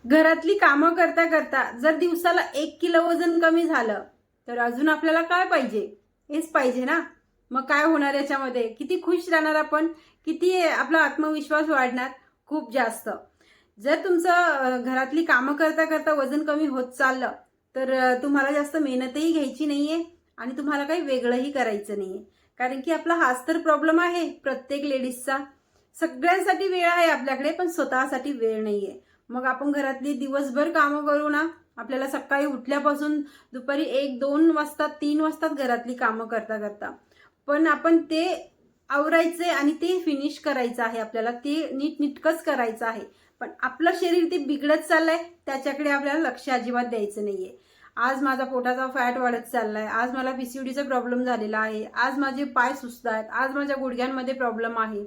घरातली कामं करता करता जर दिवसाला 1 किलो वजन कमी झालं तर अजून आपल्याला काय पाहिजे? हेच पाहिजे ना. मग काय होणार याच्यामध्ये? किती खुश राहणार आपण, किती आपला आत्मविश्वास वाढणार खूप जास्त. जर तुमचं घरातली कामं करता करता वजन कमी होत चाललं तर तुम्हाला जास्त मेहनतही घ्यायची नाहीये आणि तुम्हाला काही वेगळंही करायचं नाहीये. कारण की आपला हाच तर प्रॉब्लेम आहे प्रत्येक लेडीजचा. सगळ्यांसाठी वेळ आहे आपल्याकडे, पण स्वतःसाठी वेळ नाहीये. मग आपण घरातली दिवसभर कामं करू ना, आपल्याला सकाळी उठल्यापासून दुपारी 1-2 वाजता 3 वाजतात घरातली कामं करता करता. पण आपण ते आवरायचे आणि ते फिनिश करायचं आहे, आपल्याला ते नीटनेटकंच करायचं आहे. पण आपलं शरीर ते बिघडत चाललंय, त्याच्याकडे आपल्याला लक्ष अजिबात द्यायचं नाहीये. आज माझा पोटाचा फॅट वाढत चाललाय, आज मला पीसीओडीचा प्रॉब्लेम झालेला आहे, आज माझे पाय सुजतायत, आज माझ्या गुडघ्यांमध्ये प्रॉब्लेम आहे.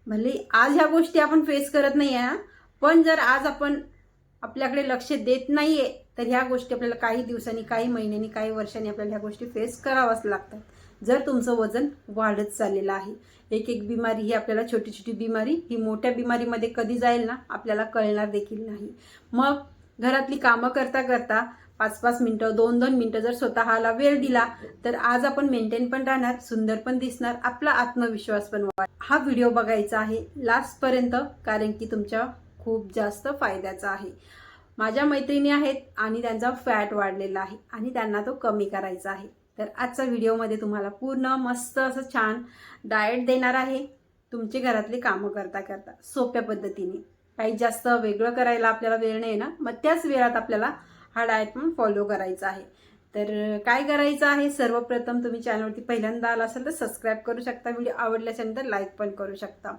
भले आज ह्या गोष्टी आपण फेस करत नाहीये ना, पण जर आज आपण आपल्याकडे लक्ष देत नाहीये तर ह्या गोष्टी आपल्याला काही दिवसांनी, काही महिन्यांनी, काही वर्षांनी आपल्याला ह्या गोष्टी फेस कराव्याच लागतात. जर तुमचं वजन वाढत चाललेलं आहे, एक एक बिमारी ही आपल्याला, छोटी छोटी बिमारी ही मोठ्या बिमारीमध्ये कधी जाईल ना आपल्याला कळणार देखील नाही. मग घरातली कामं करता करता 5-5 मिनिटं, 2-2 मिनिटं जर स्वतःला वेळ दिला तर आज आपण मेंटेन पण राहणार, सुंदर पण दिसणार, आपला आत्मविश्वास पण वाढणार. हा व्हिडिओ बघायचा आहे लास्ट पर्यंत, कारण की तुमच्या खूप जास्त फायद्याचा आहे. माझ्या मैत्रिणी आहेत आणि त्यांचा फॅट वाढलेला आहे आणि त्यांना तो कमी करायचा आहे. तर आजच्या व्हिडिओमध्ये तुम्हाला पूर्ण मस्त असं छान डाएट देणार आहे, तुमचे घरातले कामं करता करता सोप्या पद्धतीने. काही जास्त वेगळं करायला आपल्याला वेळ नाही ना, मग त्याच वेळात आपल्याला हा डाएट पण फॉलो करायचा आहे. तर काय करायचं आहे, सर्वप्रथम तुम्ही चॅनलवरती पहिल्यांदा आला असाल तर सबस्क्राईब करू शकता, व्हिडिओ आवडल्याच्यानंतर लाईक पण करू शकता.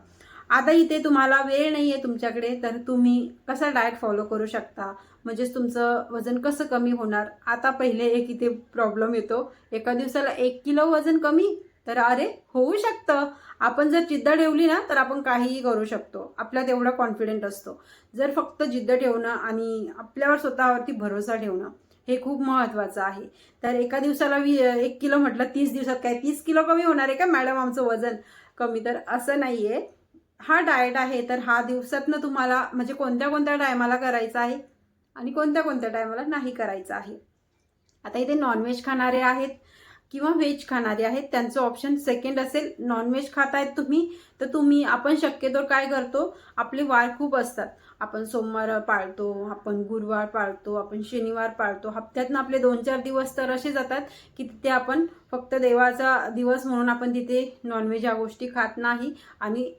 आता इथे तुम्हाला वेळ नाहीये तुमच्याकडे तर तुम्ही कसा डाएट फॉलो करू शकता, म्हणजेच तुमचं वजन कसं कमी होणार. आता पहिले एक इथे प्रॉब्लेम येतो, एका दिवसाला 1 किलो वजन कमी. तर अरे होऊ शकतं, आपण जर जिद्द ठेवली ना तर आपण काहीही करू शकतो, आपल्यात एवढा कॉन्फिडंट असतो. जर फक्त जिद्द ठेवणं आणि आपल्यावर स्वतःवरती भरोसा ठेवणं हे खूप महत्वाचं आहे. तर एका दिवसाला 1 किलो म्हटलं, 30 दिवसात काय 30 किलो कमी होणार आहे का मॅडम आमचं वजन कमी? तर असं नाहीये. हा डाएट आहे तर हा दिवसातनं तुम्हाला म्हणजे कोणत्या कोणत्या टायमाला करायचा आहे आणि कोणत्या कोणत्या टायमाला नाही करायचा आहे. आता इथे नॉनव्हेज खाणारे आहेत किंवा व्हेज खाणारे आहेत, त्यांचं ऑप्शन सेकंड असेल. नॉनव्हेज खातायत तुम्ही तर तुम्ही, आपण शक्यतो काय करतो, आपले वार खूप असतात. आपण सोमवार पाळतो, आपण गुरुवार पाळतो, आपण शनिवार पाळतो. हप्त्यातनं आपले 2-4 दिवस तर असे जातात की तिथे आपण फक्त देवाचा दिवस म्हणून आपण तिथे नॉनव्हेज ह्या गोष्टी खात नाही आणि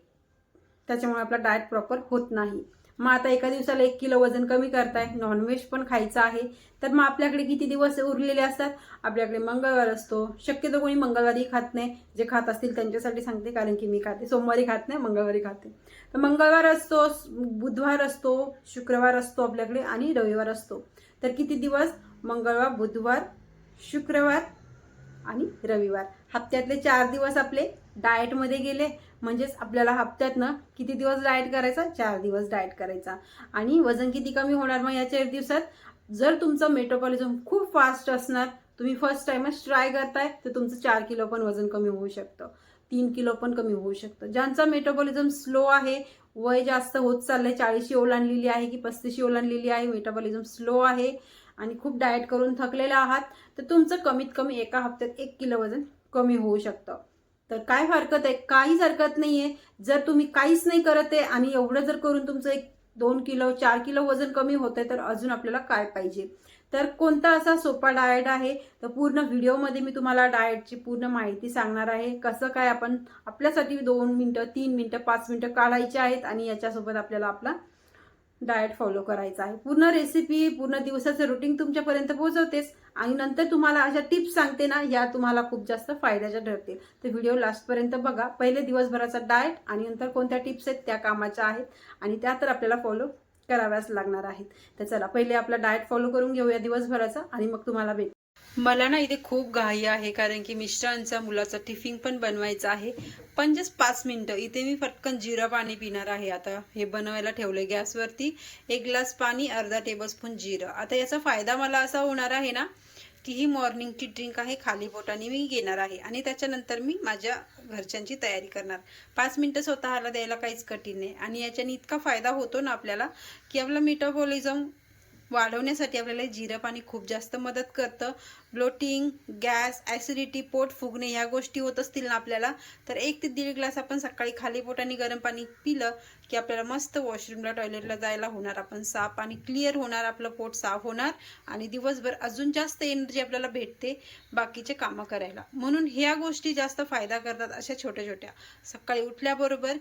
त्याच्यामुळे आपला डाएट प्रॉपर होत नाही. मग आता एका दिवसाला 1 किलो वजन कमी करताय, नॉनव्हेज पण खायचं आहे, तर मग आपल्याकडे किती दिवस उरलेले असतात? आपल्याकडे मंगळवार असतो. शक्यतो कोणी मंगळवारी खात नाही, जे खात असतील त्यांच्यासाठी सांगते, कारण की मी खाते. सोमवारी खात नाही, मंगळवारी खाते. तर मंगळवार असतो, बुधवार असतो, शुक्रवार असतो आपल्याकडे आणि रविवार असतो. तर किती दिवस? मंगळवार, बुधवार, शुक्रवार आणि रविवार. हप्त्यातले 4 दिवस आपले डाएटमध्ये गेले. म्हणजेच आपल्याला हप्त्यातनं किती दिवस डाएट करायचा? 4 दिवस डाएट करायचा. आणि वजन किती कमी होणार मग या 4 दिवसात? जर तुमचं मेटाबॉलिझम खूप फास्ट असणार, तुम्ही फर्स्ट टाइमच ट्राय करताय, तर तुमचं 4 किलो पण वजन कमी होऊ शकतं, 3 किलो पण कमी होऊ शकतं. ज्यांचा मेटाबॉलिझम स्लो आहे, वय जास्त होत चाललंय, 40शी ओलांडलेली आहे की 35शी ओलांडलेली आहे, मेटाबॉलिझम स्लो आहे आणि खूप डाएट करून थकलेला आहात, तर तुमचं कमीत कमी एका हप्त्यात 1 किलो वजन कमी होऊ शकतं. तर काय हरकत आहे? काहीच हरकत नाहीये. जर तुम्ही काहीच नाही करत आहे आणि एवढं जर करून तुमचं 1-2 किलो 4 किलो वजन कमी होत आहे, तर अजून आपल्याला काय पाहिजे? तर कोणता असा सोपा डाएट आहे, तर पूर्ण व्हिडिओमध्ये मी तुम्हाला डाएटची पूर्ण माहिती सांगणार आहे. कसं काय आपण आपल्यासाठी 2 मिनिटं, 3 मिनिटं, 5 मिनिटं काढायचे आहेत आणि याच्यासोबत आपल्याला आपला डाएट फॉलो करायचा आहे. पूर्ण रेसिपी, पूर्ण दिवसाचं रुटीन तुमच्यापर्यंत पोहोचवतेच आणि नंतर तुम्हाला अशा टिप्स सांगते ना, या तुम्हाला खूप जास्त फायद्याच्या ठरतील. तर व्हिडिओ लास्टपर्यंत बघा. पहिले दिवसभराचा डाएट आणि नंतर कोणत्या टिप्स आहेत त्या कामाच्या आहेत आणि त्या तर आपल्याला फॉलो कराव्याच लागणार आहेत. तर चला पहिले आपला डाएट फॉलो करून घेऊया दिवसभराचा आणि मग तुम्हाला भेट. मला ना इथे खूप घाई आहे, कारण की मिस्टरांचा मुलाचा टिफिन पण बनवायचा आहे. पण जस्ट 5 मिनिटं इथे मी पटकन जिरं पाणी पिणार आहे. आता हे बनवायला ठेवले गॅसवरती. 1 ग्लास पाणी, अर्धा टेबलस्पून जिरं. आता याचा फायदा मला असा होणार आहे ना, तीही मॉर्निंगची ड्रिंक आहे, खाली पोटाने मी घेणार आहे आणि त्याच्यानंतर मी माझ्या घरच्यांची तयारी करणार. 5 मिनटं स्वतःला द्यायला काहीच कठीण नाही आणि याच्याने इतका फायदा होतो ना आपल्याला की आपलं मेटाबॉलिझम वाढवण्यासाठी आपल्याला जिरं पाणी खूप जास्त मदत करतं. ब्लोटिंग, गॅस, ॲसिडिटी, पोट फुगणे ह्या गोष्टी होत असतील ना आपल्याला, तर 1 ते 1.5 ग्लास आपण सकाळी खाली पोटाने गरम पाणी पिलं की आपल्याला मस्त वॉशरूमला, टॉयलेटला जायला होणार, आपण साफ आणि क्लिअर होणार, आपलं पोट साफ होणार आणि दिवसभर अजून जास्त एनर्जी आपल्याला भेटते बाकीचे कामं करायला. म्हणून ह्या गोष्टी जास्त फायदा करतात, अशा छोट्या छोट्या. सकाळी उठल्याबरोबर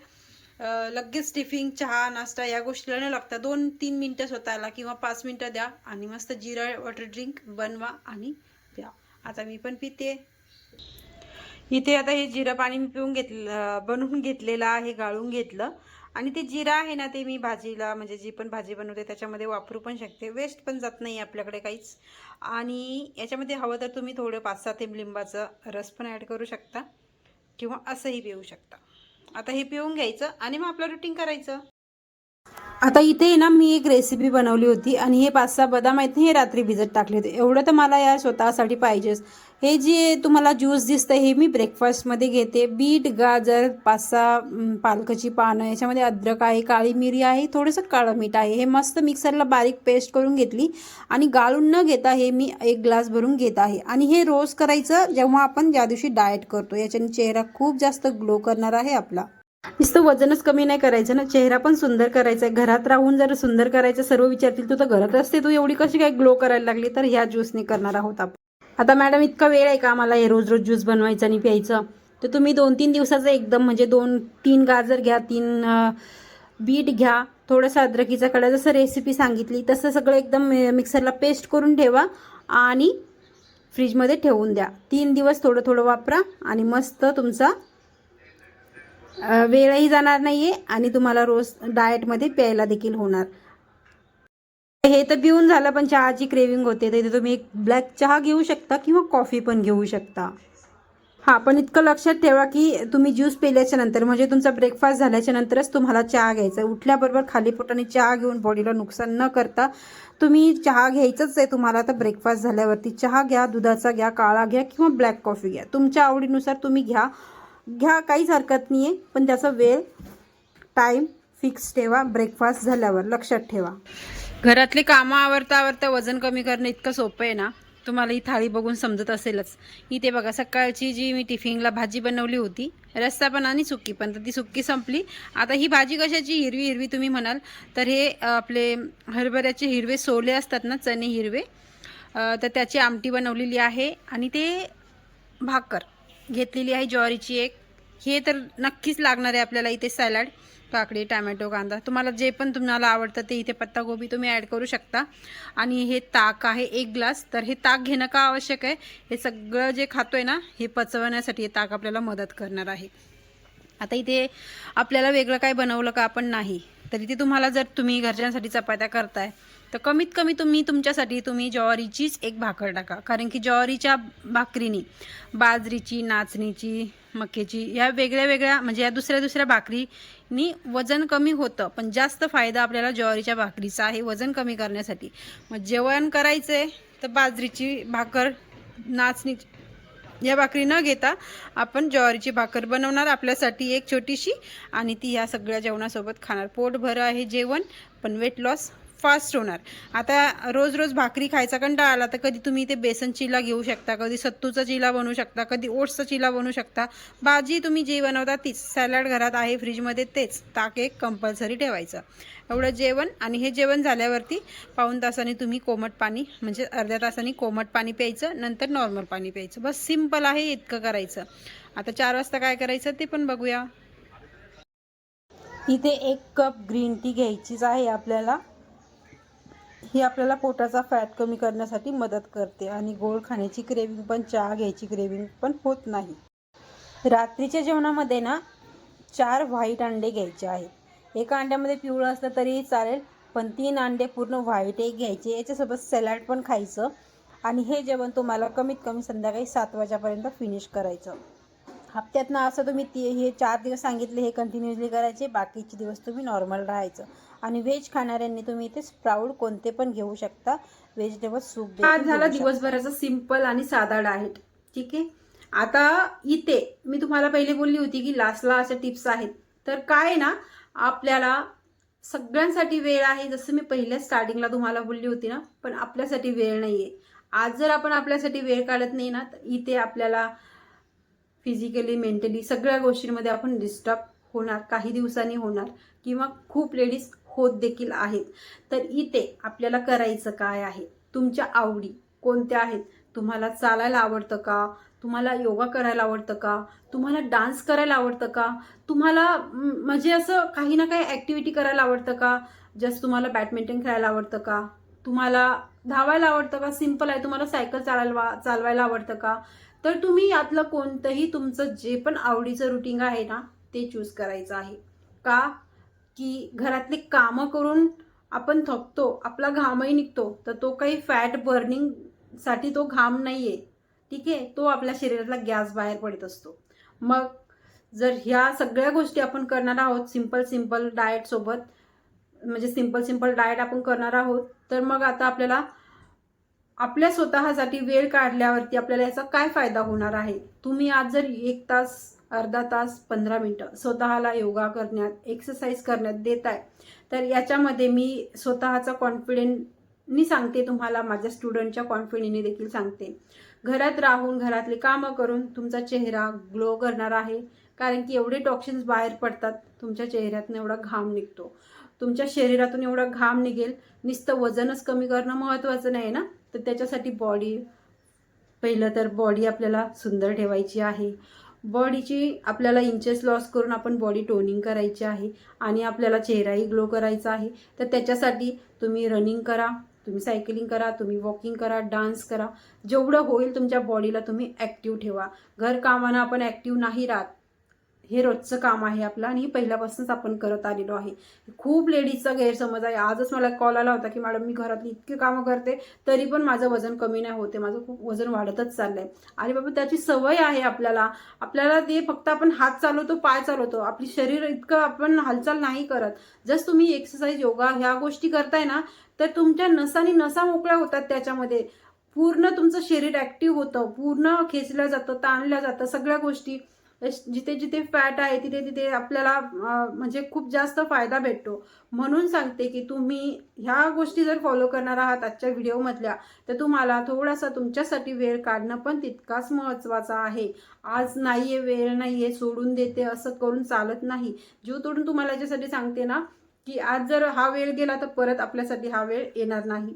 लगेच टिफिन, चहा, नाश्ता या गोष्टीला न लागता 2-3 मिनटं स्वतःला किंवा 5 मिनटं द्या आणि मस्त जिरा वॉटर ड्रिंक बनवा आणि प्या. आता मी पण पिते. इथे आता हे जिरं पाणी मी पिऊन घेतलं, बनवून घेतलेलं आहे, गाळून घेतलं आणि ते जिरं आहे ना ते मी भाजीला, म्हणजे जी पण भाजी बनवते त्याच्यामध्ये वापरू पण शकते, वेस्ट पण जात नाही आपल्याकडे काहीच. आणि याच्यामध्ये हवं तर तुम्ही थोडं 5-6 थेंब लिंबाचा रस पण ॲड करू शकता किंवा असंही पिऊ शकता. आता हे पिऊन घ्यायचं आणि मग आपलं रुटीन करायचं. आता इथे ना मी एक रेसिपी बनवली होती आणि हे 5-6 बदाम आहेत हे रात्री भिजत टाकले होते. एवढं तर मला या स्वतःसाठी पाहिजेच. हे जे तुम्हाला ज्यूस दिसतं हे मी ब्रेकफास्टमध्ये घेते. बीट, गाजर, 5-6 पालकाची पानं, याच्यामध्ये अद्रक आहे, काळी मिरी आहे, थोडंसं काळं मीठ आहे. हे मस्त मिक्सरला बारीक पेस्ट करून घेतली आणि गाळून न घेता हे मी 1 ग्लास भरून घेत आहे. आणि हे रोज करायचं जेव्हा आपण ज्या दिवशी डाएट करतो. याच्याने चेहरा खूप जास्त ग्लो करणार आहे आपला. नुसतं वजनच कमी नाही करायचं ना, चेहरा पण सुंदर करायचा आहे. घरात राहून जर सुंदर करायचं, सर्व विचारतील तू तर घरात असते, तू एवढी कशी काय ग्लो करायला लागली, तर ह्या ज्यूसने करणार आहोत आपण. आता मॅडम इतका वेळ आहे का आम्हाला हे रोज रोज ज्यूस बनवायचं आणि प्यायचं? तर तुम्ही 2-3 दिवसाचं एकदम म्हणजे 2-3 गाजर घ्या, 3 बीट घ्या, थोडंसं अद्रकीचा कडा, जसं रेसिपी सांगितली तसं सगळं एकदम मिक्सरला पेस्ट करून ठेवा आणि फ्रीजमध्ये ठेवून द्या. 3 दिवस थोडं थोडं वापरा आणि मस्त तुमचा वेळही जाणार नाहीये आणि तुम्हाला रोज डाएटमध्ये प्यायला देखील होणार. हे तर पिऊन झालं, पण चहाची क्रेविंग होते, तर इथे तुम्ही एक ब्लॅक चहा घेऊ शकता किंवा कॉफी पण घेऊ शकता. हां, पण इतकं लक्षात ठेवा की तुम्ही ज्यूस पिल्याच्या नंतर, म्हणजे तुमचा ब्रेकफास्ट झाल्याच्या नंतरच तुम्हाला चहा घ्यायचा आहे. उठल्याबरोबर खाली पोटाने चहा घेऊन बॉडीला नुकसान न करता तुम्ही चहा घ्यायचंच आहे तुम्हाला. तर ब्रेकफास्ट झाल्यावरती चहा घ्या, दुधाचा घ्या, काळा घ्या किंवा ब्लॅक कॉफी घ्या, तुमच्या आवडीनुसार तुम्ही घ्या, काहीच हरकत नाही आहे. पण त्याचा वेळ, टाईम फिक्स ठेवा. ब्रेकफास्ट झाल्यावर लक्षात ठेवा. घरातले कामं आवरता वजन कमी करणं इतकं सोपं आहे ना, तुम्हाला ही थाळी बघून समजत असेलच. इथे बघा, सकाळची जी मी टिफिनला भाजी बनवली होती, रस्सा पण आणि सुक्की पण, तर ती सुक्की संपली. आता ही भाजी कशाची, हिरवी हिरवी तुम्ही म्हणाल, तर हे आपले हरभऱ्याचे हिरवे सोले असतात ना, चणे हिरवे, तर त्याची आमटी बनवलेली आहे आणि ते भाकर घेतलेली आहे ज्वारीची एक. हे तर नक्कीच लागणार आहे आपल्याला. इथे सॅलड, काकडी, टॅमॅटो, कांदा, तुम्हाला जे पण तुम्हाला आवडतं ते, इथे पत्तागोबी तुम्ही ॲड करू शकता. आणि हे ताक आहे 1 ग्लास. तर हे ताक घेणं का आवश्यक आहे, हे सगळं जे खातोय ना हे पचवण्यासाठी हे ताक आपल्याला मदत करणार आहे. आता इथे आपल्याला वेगळं काय बनवलं का आपण नाही, तर इथे तुम्हाला जर तुम्ही घरच्यांसाठी चपात्या करताय तर कमीत कमी तुम्ही ज्वारीचीच एक भाकर टाका. कारण की ज्वारीच्या भाकरीनी, बाजरीची, नाचणीची, मक्याची, या वेगळ्या वेगळ्या म्हणजे या दुसऱ्या भाकरीनी वजन कमी होतं, पण जास्त फायदा आपल्याला ज्वारीच्या भाकरीचा आहे वजन कमी करण्यासाठी. मग जेवण करायचं आहे तर बाजरीची भाकर, नाचणीची या भाकरी न घेता आपण ज्वारीची भाकर बनवणार आपल्यासाठी एक छोटीशी, आणि ती ह्या सगळ्या जेवणासोबत खाणार. पोटभर आहे जेवण, पण वेट लॉस फास्ट होणार. आता रोज रोज भाकरी खायचा कंटाळा आला तर कधी तुम्ही ते बेसन चिला घेऊ शकता, कधी सत्तूचा चिला बनवू शकता, कधी ओट्सचा चिला बनवू शकता. भाजी तुम्ही जी बनवता तीच, सॅलड घरात आहे फ्रीजमध्ये तेच, ताक एक कंपल्सरी ठेवायचं. एवढं जेवण. आणि हे जेवण झाल्यावरती पाऊण तासाने तुम्ही कोमट पाणी, म्हणजे अर्ध्या तासाने कोमट पाणी प्यायचं, नंतर नॉर्मल पाणी प्यायचं. बस सिंपल आहे, इतकं करायचं. आता 4 वाजता काय करायचं ते पण बघूया. इथे 1 कप ग्रीन टी घ्यायचीच आहे आपल्याला. ही आपल्याला पोटाचा फॅट कमी करण्यासाठी मदत करते आणि गोड खाण्याची क्रेविंग पण, चहा घ्यायची क्रेविंग पण होत नाही. रात्रीच्या जेवणामध्ये ना 4 व्हाईट अंडे घ्यायचे आहे. एका अंड्यामध्ये पिवळं असलं तरी चालेल, पण 3 अंडे पूर्ण व्हाईट एक घ्यायचे. याच्यासोबत सॅलड पण खायचं. आणि हे जेवण तुम्हाला कमीत कमी संध्याकाळी 7 वाजेपर्यंत फिनिश करायचं. हप्त्यातनं असं तुम्ही हे 4 दिवस सांगितले हे कंटिन्युअसली करायचे, बाकीचे दिवस तुम्ही नॉर्मल राहायचं. आणि व्हेज खाणाऱ्यांनी तुम्ही इथे स्प्राऊट कोणते पण घेऊ शकता, व्हेजिटेबल सूप आज झाला दिवसभराचा सिंपल आणि साधा डाएट. ठीक आहे. आता इथे मी तुम्हाला पहिले बोलली होती की लास्टला अशा टिप्स आहेत. तर काय ना, आपल्याला सगळ्यांसाठी वेळ आहे, जसं मी पहिल्या स्टार्टिंगला तुम्हाला बोलली होती ना, पण आपल्यासाठी वेळ नाहीये. आज जर आपण आपल्यासाठी वेळ काढत नाही ना, तर इथे आपल्याला फिजिकली मेंटली सगळ्या गोष्टींमध्ये आपण डिस्टर्ब होणार, काही दिवसांनी होणार, किंवा खूप लेडीज होत देखील आहेत. तर इथे आपल्याला करायचं काय आहे, तुमच्या आवडी कोणत्या आहेत. तुम्हाला चालायला आवडतं का, तुम्हाला योगा करायला आवडतं का, तुम्हाला डान्स करायला आवडतं का, तुम्हाला म्हणजे असं काही ना काही ॲक्टिव्हिटी करायला आवडतं का, जस्ट तुम्हाला बॅडमिंटन खेळायला आवडतं का, तुम्हाला धावायला आवडतं का, सिंपल आहे, तुम्हाला सायकल चालवायला आवडतं का. तर तुम्ही यातलं कोणतंही तुमचं जे पण आवडीचं रुटीन आहे ना, ते चूज करायचं आहे. का की घरातली कामं करून आपण थकतो, आपला घामही निघतो, तर तो काही फॅट बर्निंगसाठी तो घाम नाहीये. ठीक आहे, तो आपल्या शरीरातला गॅस बाहेर पडत असतो. मग जर ह्या सगळ्या गोष्टी आपण करणार आहोत सिंपल डाएट सोबत, म्हणजे सिंपल डाएट आपण करणार आहोत, तर मग आता आपल्याला आपल्या स्वतःसाठी वेळ काढल्यावरती आपल्याला याचा काय फायदा होणार आहे. तुम्ही आज जर 1 तास, अर्धा तास, 15 मिनिटं स्वतःला योगा करण्यात, एक्सरसाइज करण्यात देताय, तर याच्यामध्ये मी स्वतःचा कॉन्फिडेंटनी सांगते तुम्हाला, माझ्या स्टुडंटच्या कॉन्फिडेंटनी देखील सांगते. घरात राहून घरातली कामं करून तुमचा चेहरा ग्लो करणार आहे. कारण की एवढे टॉक्सिन्स बाहेर पडतात, तुमच्या चेहऱ्यातून एवढा घाम निघतो, तुमच्या शरीरातून एवढा घाम निघेल. नुसतं वजनच कमी करणं महत्त्वाचं नाही ना, तर त्याच्यासाठी पहिलं तर बॉडी आपल्याला सुंदर ठेवायची आहे. बॉडीची आपल्याला इंचेस लॉस करून आपण बॉडी टोनिंग करायची आहे आणि आपल्याला चेहराही ग्लो करायचा आहे. तर त्याच्यासाठी तुम्ही रनिंग करा, तुम्ही सायकलिंग करा, तुम्ही वॉकिंग करा, डान्स करा. जेवढं होईल तुमच्या बॉडीला तुम्ही ॲक्टिव्ह ठेवा. घरकामानं आपण ॲक्टिव्ह नाही राहत, हे रोजचं काम आहे आपलं आणि पहिल्यापासूनच आपण करत आलेलो आहे. खूप लेडीजचा गैरसमज आहे. आजच मला कॉल आला होता की मॅडम मी घरातली इतकी कामं करते तरी पण माझं वजन कमी नाही होते, माझं खूप वजन वाढतच चाललंय. अरे बाबा, त्याची सवय आहे आपल्याला ते फक्त आपण हात चालवतो, पाय चालवतो, आपली शरीर इतकं आपण हालचाल नाही करत. जस्ट तुम्ही एक्सरसाइज, योगा ह्या गोष्टी करताय ना, तर तुमच्या नसा मोकळ्या होतात. त्याच्यामध्ये पूर्ण तुमचं शरीर ॲक्टिव्ह होतं, पूर्ण खेचलं जातं, ताणल्या जातं सगळ्या गोष्टी. जिथे जिथे फॅट आहे तिथे तिथे आपल्याला म्हणजे खूप जास्त फायदा भेटतो. म्हणून सांगते की तुम्ही ह्या गोष्टी जर फॉलो करणार आहात आजच्या व्हिडिओमधल्या, तर तुम्हाला थोडासा तुमच्यासाठी वेळ काढणं पण तितकाच महत्त्वाचं आहे. आज नाहीये, वेळ नाहीये, सोडून देते, असं करून चालत नाही. जीव तोडून तुम्हाला याच्यासाठी सांगते ना, की आज जर हा वेळ गेला तर परत आपल्यासाठी हा वेळ येणार नाही.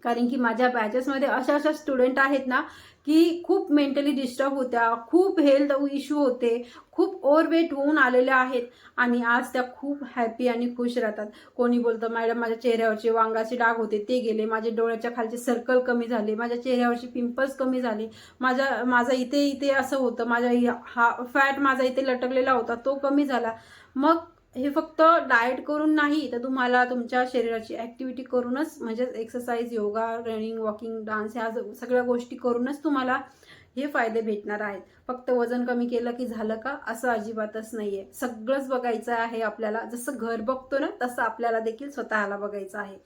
कारण की माझ्या बॅचेसमध्ये अशा स्टुडंट आहेत ना, की खूप मेंटली डिस्टर्ब होत्या, खूप हेल्थ इश्यू होते, खूप ओव्हरवेट होऊन आलेल्या आहेत आणि आज त्या खूप हॅपी आणि खुश राहतात. कोणी बोलतं मॅडम माझ्या चेहऱ्यावरचे वांगाचे डाग होते ते गेले, माझे डोळ्याच्या खालचे सर्कल कमी झाले, माझ्या चेहऱ्यावरचे पिंपल्स कमी झाले, माझा इथे असं होतं, हा फॅट माझा इथे लटकलेला होता तो कमी झाला. मग हे फक्त डाएट करून नाही, तर तुम्हाला तुमच्या शरीराची ॲक्टिव्हिटी करूनच, म्हणजे exercise, yoga, running, walking, dance ह्या सगळ्या गोष्टी करूनच तुम्हाला हे फायदे भेटणार आहेत. फक्त वजन कमी केलं की झालं का, असं अजिबातच नाहीये. सगळंच बघायचं आहे आपल्याला. जसं घर बघतो ना, तसं आपल्याला देखील स्वतःला बघायचं आहे.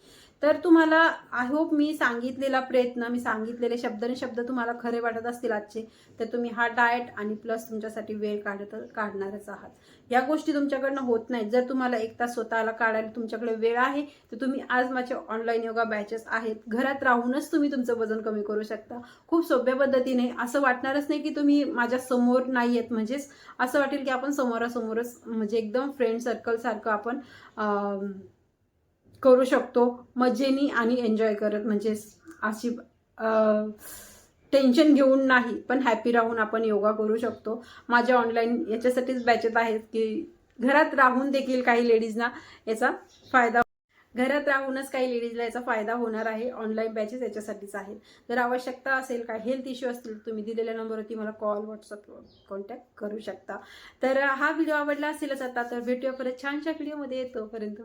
तर तुम्हाला आय होप मी सांगितलेला प्रयत्न, मी सांगितलेले शब्द तुम्हाला खरे वाटत असतील आजचे, तर तुम्ही हा डाएट आणि प्लस तुमच्यासाठी वेळ काढणारच आहात. या गोष्टी तुमच्याकडनं होत नाहीत. जर तुम्हाला 1 तास स्वतःला काढायला तुमच्याकडे वेळ आहे, तर तुम्ही आज माझे ऑनलाईन योगा बॅचेस आहेत, घरात राहूनच तुम्ही तुमचं वजन कमी करू शकता. खूप सोप्या पद्धतीने. असं वाटणारच नाही की तुम्ही माझ्या समोर नाही आहेत, म्हणजेच असं वाटेल की आपण समोरासमोरच, म्हणजे एकदम फ्रेंड सर्कल सारखं आपण करू शकतो मजेनी आणि एन्जॉय करत, म्हणजे अशी टेन्शन घेऊन नाही, पण हॅपी राहून आपण योगा करू शकतो. माझ्या ऑनलाईन याच्यासाठीच बॅचेस आहेत की घरात राहून देखील काही लेडीजना याचा फायदा, घरात राहूनच काही लेडीजला याचा फायदा होणार आहे. ऑनलाईन बॅचेस याच्यासाठीच आहेत. जर आवश्यकता असेल, काय हेल्थ इश्यू असतील, तुम्ही दिलेल्या नंबरवरती मला कॉल, व्हॉट्सअपवर कॉन्टॅक्ट करू शकता. तर हा व्हिडिओ आवडला असेलच आता, तर भेटूया परत छानशा व्हिडिओमध्ये. तोपर्यंत